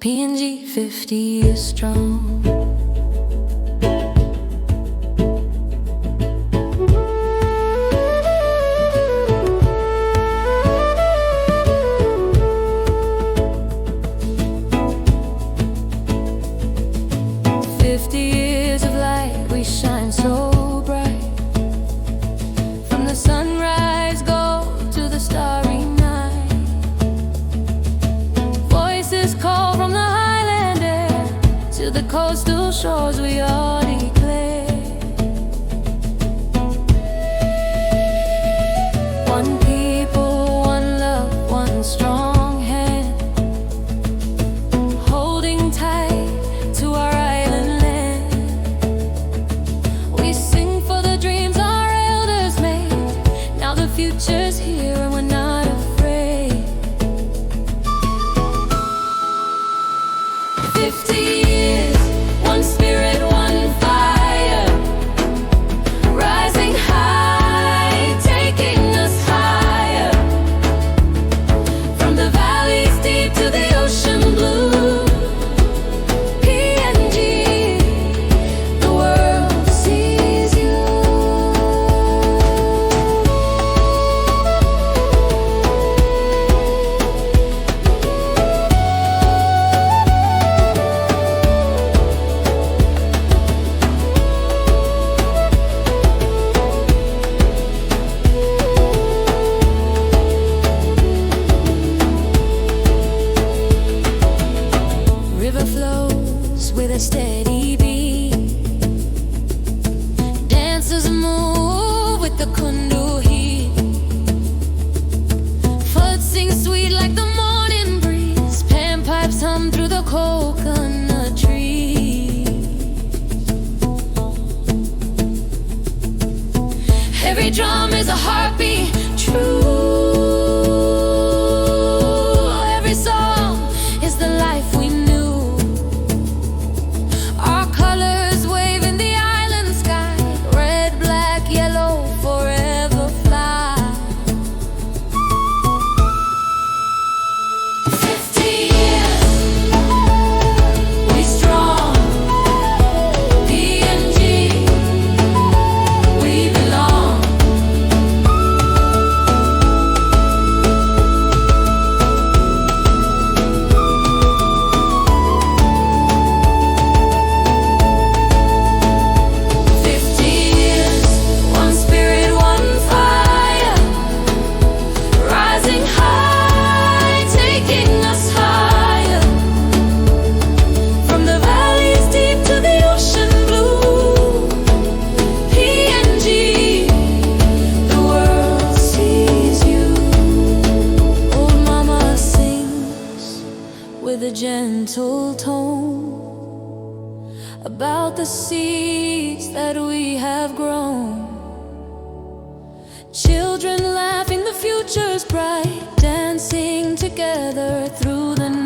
PNG 50th strong. Shine so bright. From the sunrise go to the starry night. Voices call from the highland air to the coastal shores, we all declare one people, one love, one strong hand, holding tight to our island land. We sing for the dreams our elders made. Now the future's here and we're not afraid. 50 years, one spirit, one fire, rising high, taking us higher. From the valleys deep to the ocean blue, PNG, the world sees you. River flows with a steady beat. Dancers move with the kundu heat. Floods sing sweet like the morning breeze. Panpipes hum through the coconut trees. Every drum is a heartbeat, true. Every song is the life we knew. Our colors wave in the island sky. Red, black, yellow, forever fly. 50 years, we strong. PNG, we belong. With a gentle tone about the seeds that we have grown. Children laughing, the future's bright, dancing together through the night.